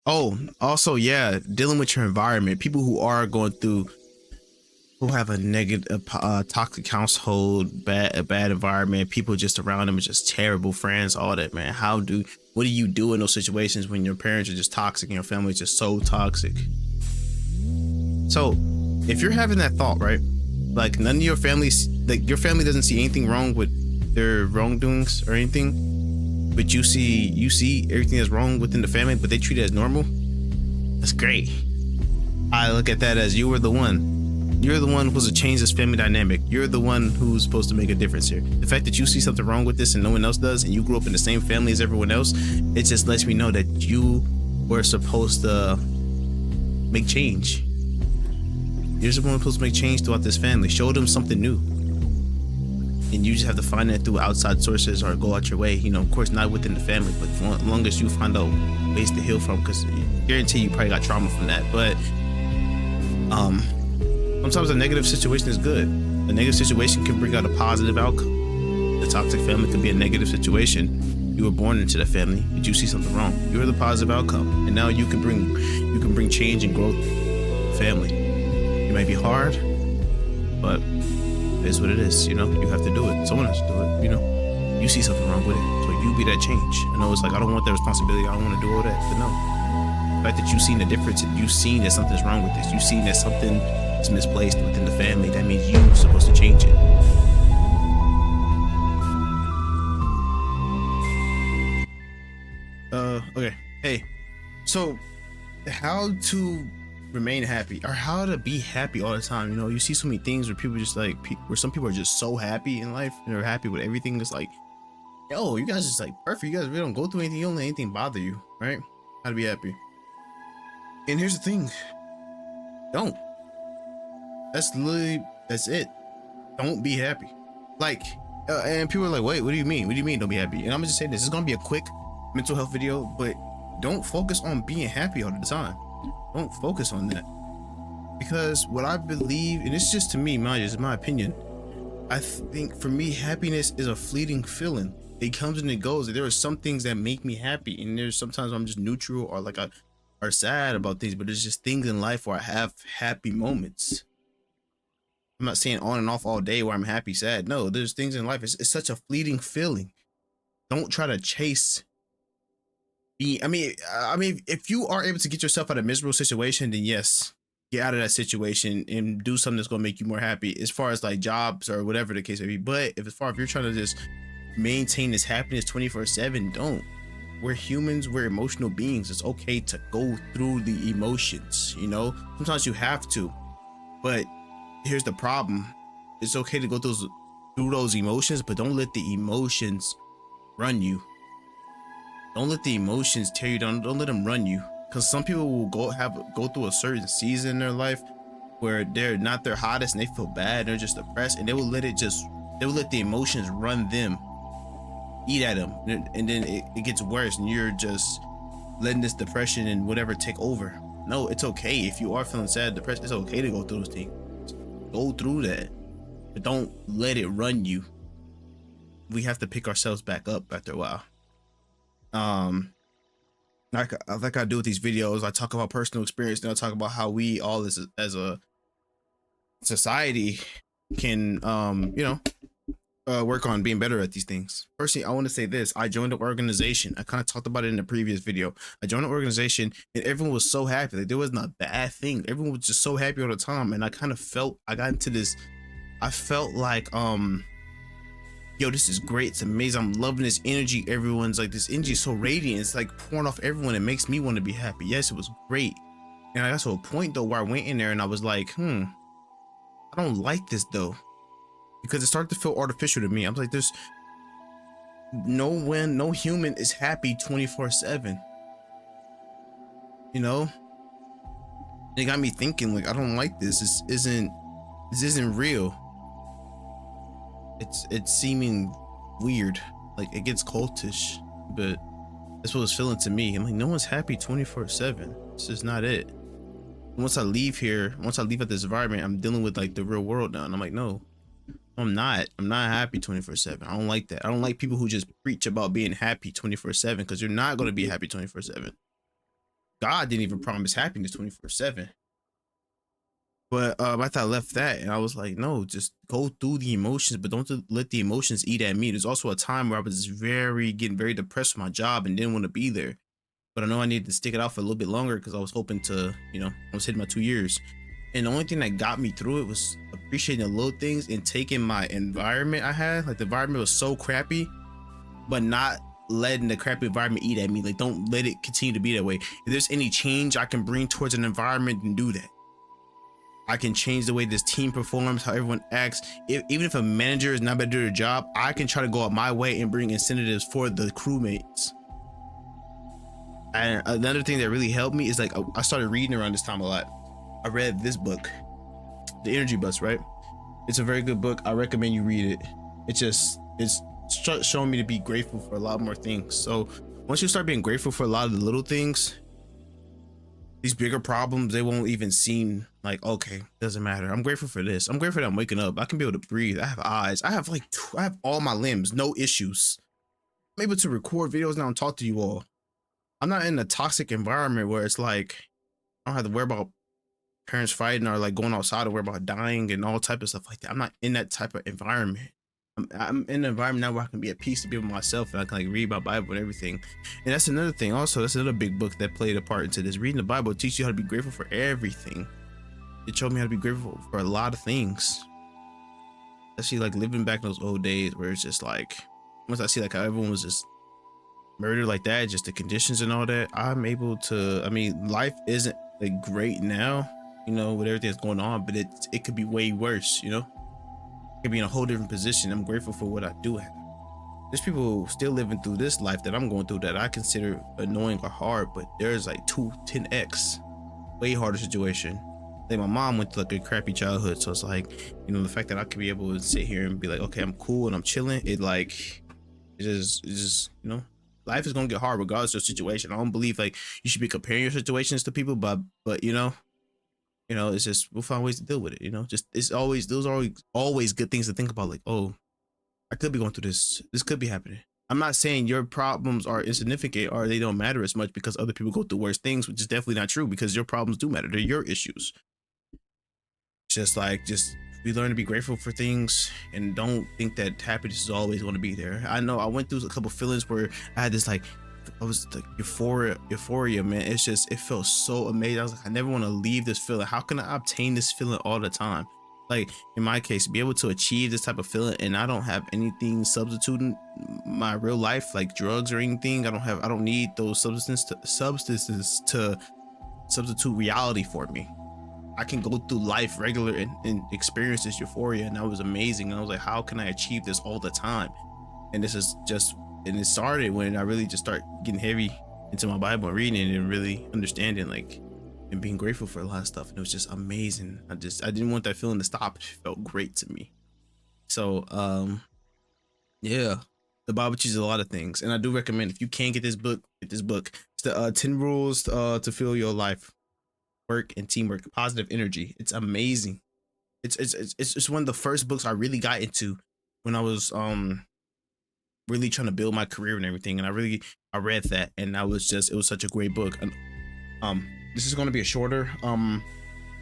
Oh, also, yeah, dealing with your environment. People who are going through, who have a negative, toxic household, a bad environment, people just around them are just terrible friends, all that, man. What do you do in those situations when your parents are just toxic and your family is just so toxic? So, if you're having that thought, right? Like none of your families, like your family doesn't see anything wrong with their wrongdoings or anything, but you see everything that's wrong within the family, but they treat it as normal. That's great. I look at that as you were the one. You're the one who's supposed to change this family dynamic. You're the one who's supposed to make a difference here. The fact that you see something wrong with this and no one else does, and you grew up in the same family as everyone else, it just lets me know that you were supposed to make change. You're the one supposed to make change throughout this family. Show them something new. And you just have to find that through outside sources or go out your way. You know, of course, not within the family, but as long as you find out ways to heal from, because I guarantee you probably got trauma from that. But sometimes a negative situation is good. A negative situation can bring out a positive outcome. The toxic family could be a negative situation. You were born into the family, but you see something wrong. You're the positive outcome, and now you can bring change and growth to the family. It might be hard, but it is what it is. You know, you have to do it. Someone has to do it. You know, you see something wrong with it, so you be that change. I know it's like I don't want that responsibility. I don't want to do all that, but no. The fact that you've seen the difference, and you've seen that something's wrong with this, you've seen that something is misplaced within the family. That means you're supposed to change it. Okay. Hey, so how to remain happy or how to be happy all the time? You know, you see so many things where people just like, where some people are just so happy in life and they're happy with everything. It's like, yo, you guys just like perfect. You guys really don't go through anything. You don't let anything bother you, right? How to be happy. And here's the thing. Don't. That's it. Don't be happy. Like, and people are like, wait, what do you mean? What do you mean don't be happy? And I'm gonna just say this is gonna be a quick mental health video, but don't focus on being happy all the time. Don't focus on that. Because what I believe, and it's just to me, mind you, it's my opinion, I think for me, happiness is a fleeting feeling. It comes and it goes. There are some things that make me happy, and there's sometimes I'm just neutral or like or sad about things, but there's just things in life where I have happy moments. I'm not saying on and off all day where I'm happy, sad. No, there's things in life. It's such a fleeting feeling. Don't try to chase. I mean, if you are able to get yourself out of a miserable situation, then yes, get out of that situation and do something that's gonna make you more happy. As far as like jobs or whatever the case may be. But if you're trying to just maintain this happiness 24/7, don't. We're humans. We're emotional beings. It's okay to go through the emotions. You know, sometimes you have to, but here's the problem. It's okay to go through those emotions, but don't let the emotions run you. Don't let the emotions tear you down. Don't let them run you, because some people will go through a certain season in their life where they're not their hottest and they feel bad, they're just depressed, and they will let the emotions run them, eat at them, and then it gets worse, and you're just letting this depression and whatever take over. No, it's okay if you are feeling sad, depressed. It's okay to go through those things. Go through that, but don't let it run you. We have to pick ourselves back up after a while. Like I do with these videos, I talk about personal experience, and I talk about how we all as a society can work on being better at these things. Firstly, I want to say this. I joined an organization. I kind of talked about it in the previous video. I joined an organization and everyone was so happy. Like there wasn't a bad thing. Everyone was just so happy all the time. And I kind of felt, I got into this, I felt like, yo, this is great. It's amazing. I'm loving this energy. Everyone's like, this energy is so radiant. It's like pouring off everyone. It makes me want to be happy. Yes, it was great. And I got to a point though where I went in there and I was like, I don't like this though, because it started to feel artificial to me. I'm like, there's no human is happy 24/7. You know, it got me thinking, like, I don't like this. This isn't real. It's seeming weird, like it gets cultish, but that's what it's feeling to me. I'm like, no one's happy 24/7. This is not it. Once I leave at this environment, I'm dealing with like the real world now, and I'm like, no, I'm not happy 24/7. I don't like that. I don't like people who just preach about being happy 24/7, because you're not going to be happy 24/7. God didn't even promise happiness 24/7. But after I left that, and I was like, no, just go through the emotions, but don't let the emotions eat at me. There's also a time where I was getting very depressed with my job and didn't want to be there. But I know I needed to stick it out for a little bit longer because I was hoping to, I was hitting my 2 years. And the only thing that got me through it was appreciating the little things and taking my environment I had. Like the environment was so crappy, but not letting the crappy environment eat at me. Like don't let it continue to be that way. If there's any change I can bring towards an environment, then do that. I can change the way this team performs, how everyone acts. Even if a manager is not able to do their job, I can try to go out my way and bring incentives for the crewmates. And another thing that really helped me is like I started reading around this time a lot. I read this book, The Energy Bus, right? It's a very good book. I recommend you read it. It's showing me to be grateful for a lot more things. So once you start being grateful for a lot of the little things, these bigger problems, they won't even seem like, okay, doesn't matter. I'm grateful for this. I'm grateful that I'm waking up. I can be able to breathe. I have eyes. I have I have all my limbs, no issues. I'm able to record videos now and talk to you all. I'm not in a toxic environment where it's like I don't have to worry about parents fighting or like going outside or worry about dying and all type of stuff like that. I'm not in that type of environment. I'm in an environment now where I can be at peace to be with myself and I can like read my Bible and everything. And that's another thing. Also, that's another big book that played a part into this. Reading the Bible teaches you how to be grateful for everything. It showed me how to be grateful for a lot of things. Especially like living back in those old days where it's just like, once I see like how everyone was just murdered like that, just the conditions and all that, I'm able to, I mean, life isn't like great now, with everything that's going on, but it could be way worse, could be in a whole different position. I'm grateful for what I do have. There's people still living through this life that I'm going through that I consider annoying or hard, but there's like 10x way harder situation. Like my mom went through like a crappy childhood, so it's like, the fact that I could be able to sit here and be like, okay, I'm cool and I'm chilling, it's just life is gonna get hard regardless of the situation. I don't believe like you should be comparing your situations to people, but it's just we'll find ways to deal with it. Just it's always those are always good things to think about. Like, oh, I could be going through this. This could be happening. I'm not saying your problems are insignificant or they don't matter as much because other people go through worse things, which is definitely not true because your problems do matter. They're your issues. Just we learn to be grateful for things and don't think that happiness is always going to be there. I know I went through a couple feelings where I had this like I was like euphoria, man. It felt so amazing. I was like, I never want to leave this feeling. How can I obtain this feeling all the time? Like in my case, be able to achieve this type of feeling and I don't have anything substituting my real life, like drugs or anything. I don't need those substances to substitute reality for me. I can go through life regular and experience this euphoria, and that was amazing. And I was like, how can I achieve this all the time? And it started when I really just start getting heavy into my Bible and reading it and really understanding like and being grateful for a lot of stuff. And it was just amazing. I didn't want that feeling to stop. It felt great to me. So yeah, the Bible teaches a lot of things, and I do recommend if you can get this book, get this book. It's the 10 rules to fill your life. Work and teamwork, positive energy. It's amazing. It's one of the first books I really got into when I was really trying to build my career and everything. And I read that and it was such a great book. And this is going to be a shorter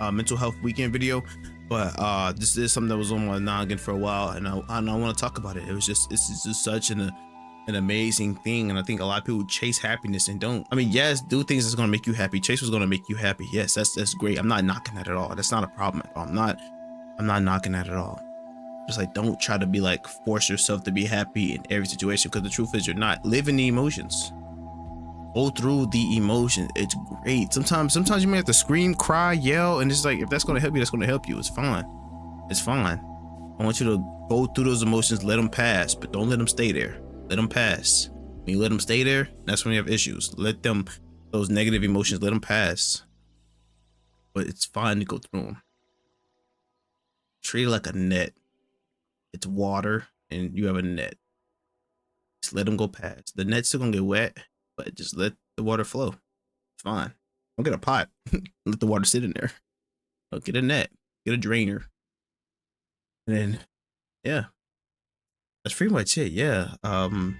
mental health weekend video, but this is something that was on my noggin for a while, and I want to talk about it. It's just such an amazing thing, and I think a lot of people chase happiness and don't. I mean, yes, do things that's gonna make you happy. Chase was gonna make you happy. Yes, that's great. I'm not knocking that at all. That's not a problem at all. I'm not knocking that at all. Just like don't try to be like force yourself to be happy in every situation, because the truth is you're not. Live in the emotions. Go through the emotion. It's great. Sometimes you may have to scream, cry, yell, and it's like if that's gonna help you, that's gonna help you. It's fine. It's fine. I want you to go through those emotions, let them pass, but don't let them stay there. Let them pass. When you let them stay there, that's when you have issues. Those negative emotions, let them pass. But it's fine to go through them. Treat it like a net. It's water and you have a net. Just let them go past. The net's still gonna get wet, but just let the water flow. It's fine. Don't get a pot. Let the water sit in there. Don't get a net. Get a drainer. And then, yeah. That's pretty much it. Yeah. Don't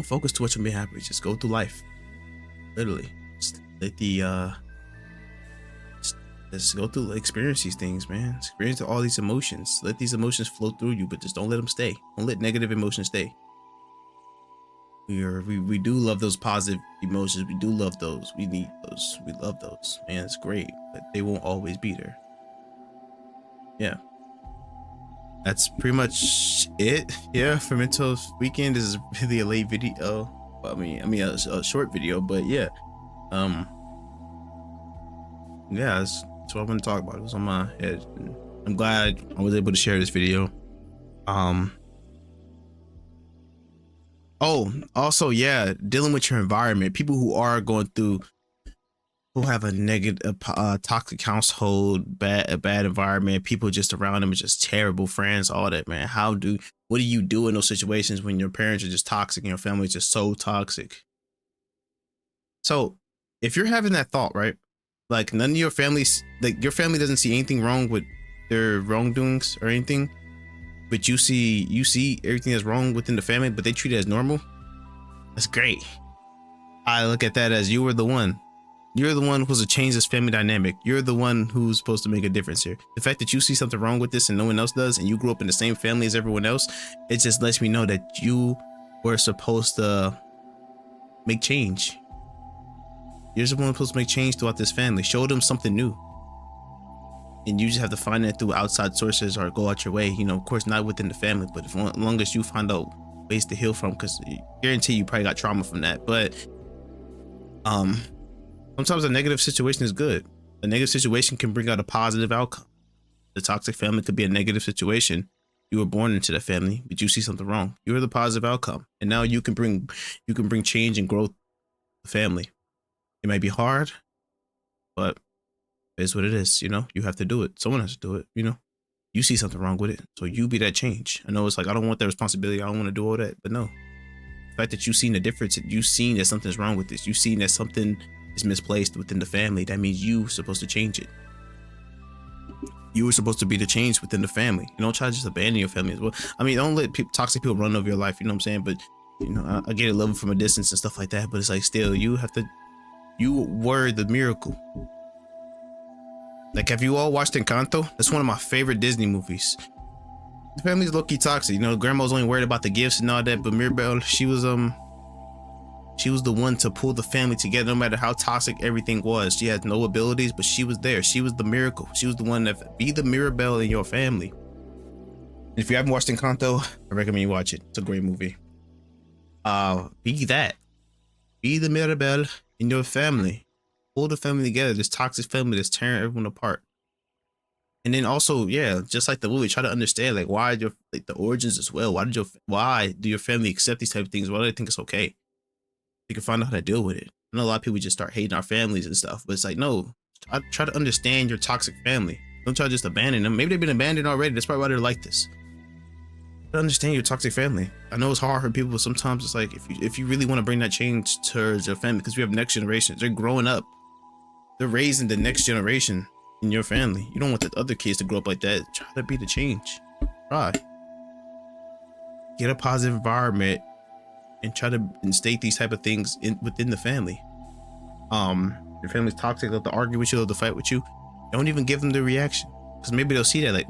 focus too much on being happy. Just go through life. Literally. Just let the just go through, experience these things, man. Experience all these emotions. Let these emotions flow through you, but just don't let them stay. Don't let negative emotions stay. We do love those positive emotions. We do love those. We need those. We love those. Man, it's great, but they won't always be there. Yeah. That's pretty much it. Yeah, for Mental Weekend. This is really a late video. I mean, a short video, but yeah. Yeah, that's what I want to talk about. It was on my head. And I'm glad I was able to share this video. Oh, also, yeah, dealing with your environment. People who are going through, who have a negative, toxic household, a bad environment, people just around them are just terrible friends, all that, man. What do you do in those situations when your parents are just toxic and your family is just so toxic? So if you're having that thought, right? Like none of your families, like your family doesn't see anything wrong with their wrongdoings or anything, but you see everything that's wrong within the family, but they treat it as normal. That's great. I look at that as you were the one. You're the one who's to change this family dynamic. You're the one who's supposed to make a difference here. The fact that you see something wrong with this and no one else does, and you grew up in the same family as everyone else, it just lets me know that you were supposed to make change. You're the one supposed to make change throughout this family. Show them something new. And you just have to find that through outside sources or go out your way. You know, of course, not within the family, but as long as you find out ways to heal from, because I guarantee you probably got trauma from that. But sometimes a negative situation is good. A negative situation can bring out a positive outcome. The toxic family could be a negative situation. You were born into the family, but you see something wrong. You're the positive outcome, and now you can bring change and growth to the family. It might be hard, but it's what it is. You know, you have to do it. Someone has to do it. You know, you see something wrong with it, so you be that change. I know it's like, I don't want that responsibility. I don't want to do all that, but no. The fact that you've seen the difference, you've seen that something's wrong with this, you've seen that something is misplaced within the family, that means you're supposed to change it. You were supposed to be the change within the family. You don't try to just abandon your family as well. I mean, don't let toxic people run over your life. You know what I'm saying? But you know, I get it, love from a distance and stuff like that. But it's like, still, you were the miracle. Like, have you all watched Encanto? That's one of my favorite Disney movies. The family's low-key toxic. You know, grandma's only worried about the gifts and all that, but Mirabelle, she was the one to pull the family together no matter how toxic everything was. She had no abilities, but she was there. She was the miracle. She was the one that be the Mirabelle in your family. And if you haven't watched Encanto, I recommend you watch it. It's a great movie. Be that. Be the Mirabelle in your family. Pull the family together. This toxic family that's tearing everyone apart. And then also, yeah, just like the movie, try to understand like why the origins as well. Why do your family accept these type of things? Why do they think it's okay? You can find out how to deal with it. I know a lot of people just start hating our families and stuff, but it's like, no, try to understand your toxic family. Don't try to just abandon them. Maybe they've been abandoned already. That's probably why they're like this. Understand your toxic family. I know it's hard for people, but sometimes it's like, if you really want to bring that change towards your family, because we have next generations, they're growing up, they're raising the next generation in your family. You don't want the other kids to grow up like that. Try to be the change. Try. Get a positive environment and try to instate these type of things within the family. Your family's toxic, they'll argue with you, they'll fight with you. Don't even give them the reaction, because maybe they'll see that like,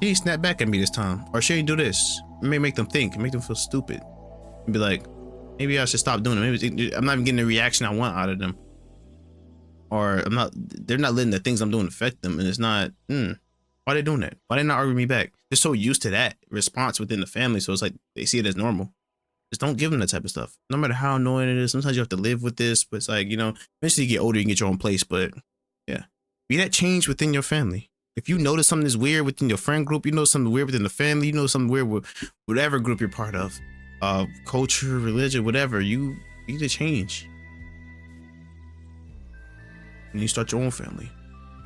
she ain't snap back at me this time, or she ain't do this. It may make them think, make them feel stupid, and be like, maybe I should stop doing it. Maybe I'm not even getting the reaction I want out of them, or they're not letting the things I'm doing affect them, and it's not. Why are they doing that? Why they not arguing me back? They're so used to that response within the family, so it's like they see it as normal. Just don't give them that type of stuff. No matter how annoying it is, sometimes you have to live with this, but it's like, you know, eventually you get older, you can get your own place, but yeah. Be that change within your family. If you notice something is weird within your friend group, you know something weird within the family, you know something weird with whatever group you're part of, culture, religion, whatever, you be the change. And you start your own family.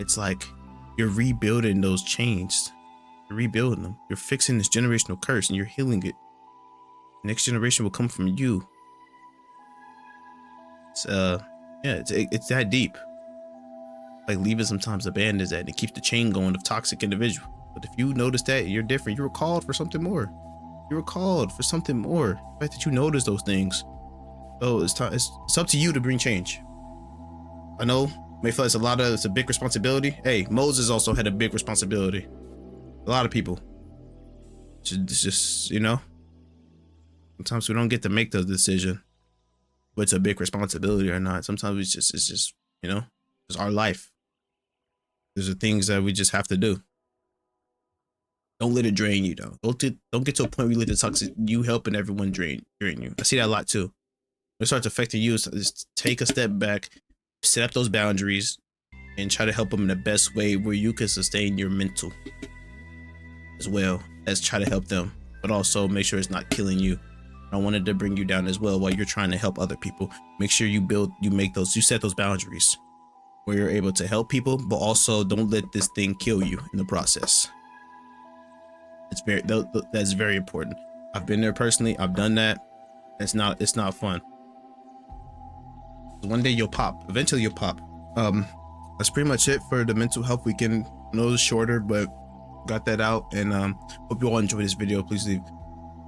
It's like you're rebuilding those chains. You're rebuilding them. You're fixing this generational curse and you're healing it. Next generation will come from you. It's it's that deep. Like leaving sometimes abandons that and it keeps the chain going of toxic individual. But if you notice that you're different, you were called for something more. You were called for something more. The fact that you notice those things. Oh, it's up to you to bring change. I know may feel it's a big responsibility. Hey, Moses also had a big responsibility. A lot of people. It's just, you know, sometimes we don't get to make the decision, but it's a big responsibility or not. Sometimes it's just, you know, it's our life. There's the things that we just have to do. Don't let it drain you though. Don't get to a point where you let the toxic you helping everyone drain you. I see that a lot too. When it starts affecting you, just take a step back, set up those boundaries, and try to help them in the best way where you can sustain your mental as well as try to help them, but also make sure it's not killing you. I wanted to bring you down as well while you're trying to help other people. Make sure you set those boundaries where you're able to help people, but also don't let this thing kill you in the process. That's very important. I've been there personally. I've done that. It's not fun. One day you'll pop. Eventually you'll pop. That's pretty much it for the mental health weekend. I know it's shorter, but got that out, and hope you all enjoyed this video. Please leave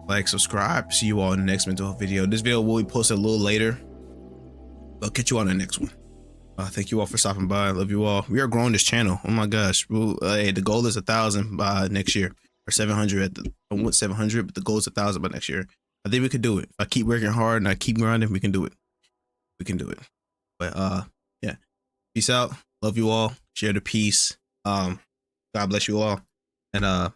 like, subscribe. See you all in the next mental health video. This video will be posted a little later. I'll catch you on the next one. Thank you all for stopping by. I love you all. We are growing this channel. Oh my gosh. Hey, the goal is 1,000 by next year, or 700 I want 700, but the goal is 1,000 by next year. I think we could do it. If I keep working hard and I keep grinding, we can do it. We can do it. But yeah. Peace out. Love you all. Share the peace. God bless you all. And